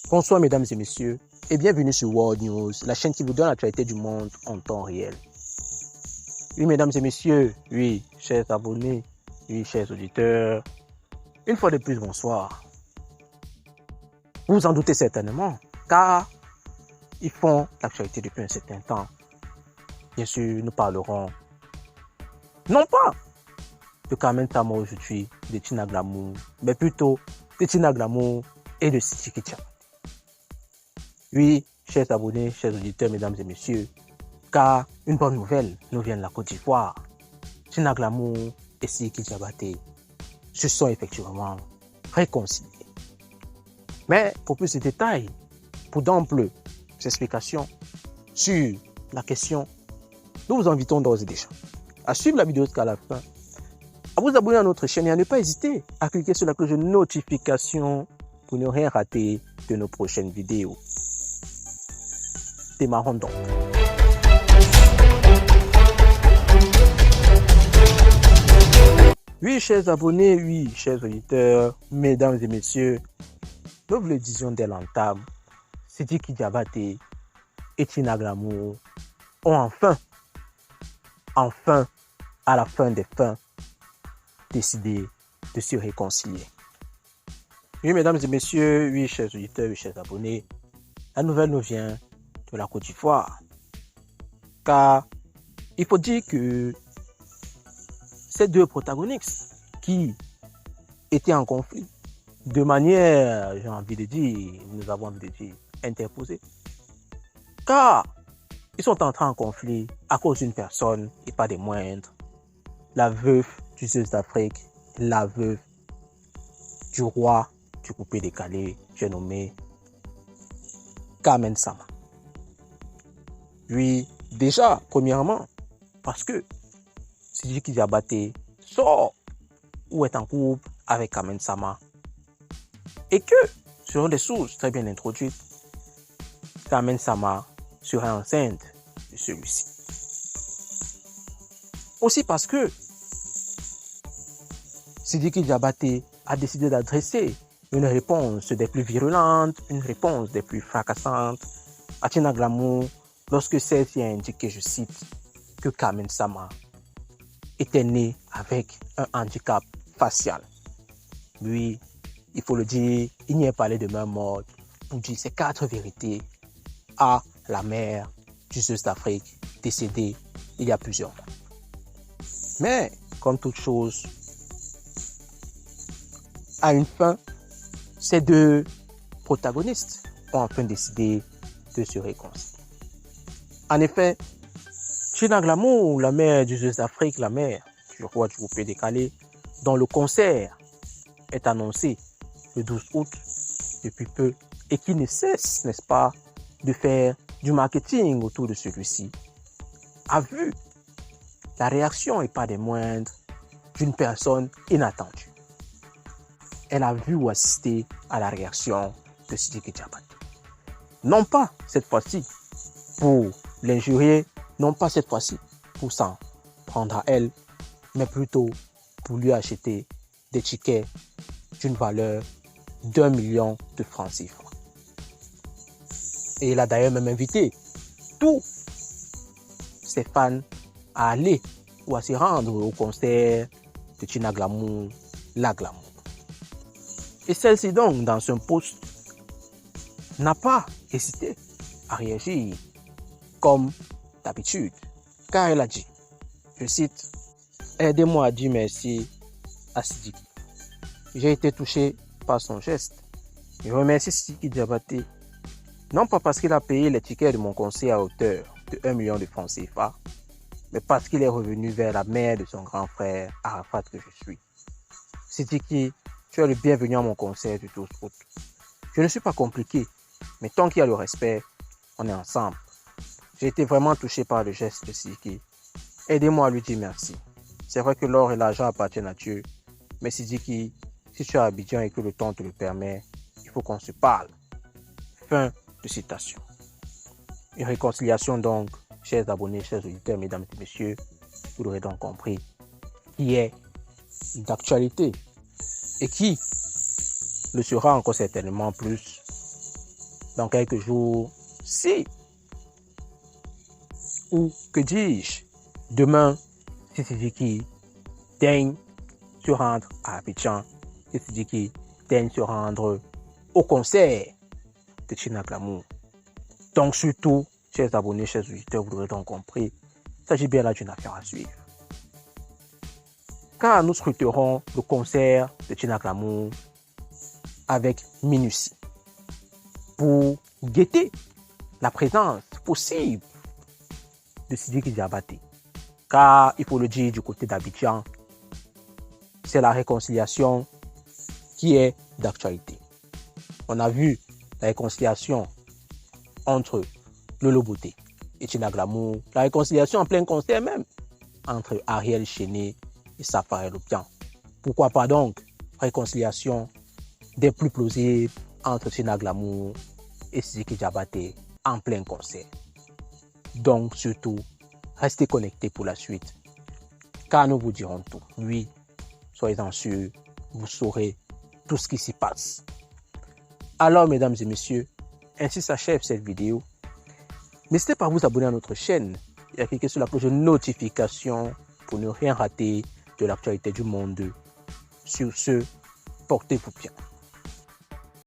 Bonsoir mesdames et messieurs et bienvenue sur World News, la chaîne qui vous donne l'actualité du monde en temps réel. Oui mesdames et messieurs, oui chers abonnés, oui chers auditeurs, une fois de plus bonsoir. Vous vous en doutez certainement car ils font l'actualité depuis un certain temps. Bien sûr, nous parlerons non pas de Carmen Sama aujourd'hui, de Tina Glamour, mais plutôt de Tina Glamour et de Sidiki Diabaté. Oui, chers abonnés, chers auditeurs, mesdames et messieurs, car une bonne nouvelle nous vient de la Côte d'Ivoire. Tina Glamour et Sidiki Diabaté se sont effectivement réconciliés. Mais pour plus de détails, pour d'amples explications sur la question, nous vous invitons d'ores et déjà à suivre la vidéo jusqu'à la fin, à vous abonner à notre chaîne et à ne pas hésiter à cliquer sur la cloche de notification pour ne rien rater de nos prochaines vidéos. Démarrons donc. Oui, chers abonnés, oui, chers auditeurs, mesdames et messieurs, nous vous le disions dès l'entame, Sidiki Diabaté et Tina Glamour ont enfin, à la fin des fins, décidé de se réconcilier. Oui, mesdames et messieurs, oui, chers auditeurs, oui, chers abonnés, la nouvelle nous vient de la Côte d'Ivoire. Car il faut dire que ces deux protagonistes qui étaient en conflit, de manière, j'ai envie de dire, nous avons envie de dire, interposée. Car ils sont entrés en conflit à cause d'une personne et pas des moindres. La veuve du Zeus d'Afrique, la veuve du roi du coupé décalé, j'ai nommé Carmen Sama. Oui, déjà, premièrement, parce que Sidiki Diabaté sort ou est en couple avec Carmen Sama et que, selon des sources très bien introduites, Carmen Sama serait enceinte de celui-ci. Aussi parce que Sidiki Diabaté a décidé d'adresser une réponse des plus virulentes, une réponse des plus fracassantes à Tina Glamour lorsque celle-ci a indiqué, je cite, que Carmen Sama était née avec un handicap facial. Oui, il faut le dire, il n'y a pas de même mode pour dire ces 4 vérités à la mère du Zeus d'Afrique décédée il y a plusieurs mois. Mais, comme toute chose, à une fin, ces deux protagonistes ont enfin décidé de se réconcilier. En effet, Tina Glamour, la mère du Zeus d'Afrique, la mère du roi du coupé décalé, dont le concert est annoncé le 12 août depuis peu et qui ne cesse, n'est-ce pas, de faire du marketing autour de celui-ci, a vu la réaction et pas des moindres d'une personne inattendue. Elle a vu ou assisté à la réaction de Sidiki Diabaté. Non pas cette fois-ci pour l'injurier, non pas cette fois-ci pour s'en prendre à elle, mais plutôt pour lui acheter des tickets d'une valeur d'1 million de francs CFA. Et il a d'ailleurs même invité tous ses fans à aller ou à se rendre au concert de Tina Glamour, la Glamour. Et celle-ci donc, dans son post, n'a pas hésité à réagir comme d'habitude, car elle a dit, je cite, « Aidez-moi à dire merci à Sidiki. J'ai été touché par son geste. Je remercie Sidiki Diabaté, non pas parce qu'il a payé les tickets de mon concert à hauteur de 1 million de francs CFA, mais parce qu'il est revenu vers la mère de son grand frère Arafat que je suis. Sidiki, tu es le bienvenu à mon concert du 12 août. Je ne suis pas compliqué, mais tant qu'il y a le respect, on est ensemble. J'ai été vraiment touché par le geste de Sidiki. Aidez-moi à lui dire merci. C'est vrai que l'or et l'argent appartiennent à Dieu, mais Sidiki, si tu es à Abidjan et que le temps te le permet, il faut qu'on se parle. » Fin de citation. Une réconciliation donc, chers abonnés, chers auditeurs, mesdames et messieurs, vous l'aurez donc compris, qui est d'actualité et qui le sera encore certainement plus dans quelques jours, si, ou que dis-je, demain, si Sidiki daigne se rendre à Abidjan, si Sidiki daigne se rendre au concert de Tina Glamour. Donc surtout, chers abonnés, chers auditeurs, vous l'aurez donc compris, il s'agit bien là d'une affaire à suivre. Car nous scruterons le concert de Tina Glamour avec minutie pour guetter la présence possible de Sidiki Diabaté. Car, il faut le dire, du côté d'Abidjan, c'est la réconciliation qui est d'actualité. On a vu la réconciliation entre Lolo Beauté et Tina Glamour, la réconciliation en plein concert même entre Ariel Chéné et Safari Lobdian. Pourquoi pas donc réconciliation des plus plausibles entre Tina Glamour et Sidiki Diabaté en plein concert. Donc surtout, restez connectés pour la suite, car nous vous dirons tout. Oui, soyez-en sûrs, vous saurez tout ce qui s'y passe. Alors, mesdames et messieurs, ainsi s'achève cette vidéo. N'hésitez pas à vous abonner à notre chaîne et à cliquer sur la cloche de notification pour ne rien rater de l'actualité du monde. Sur ce, portez-vous bien.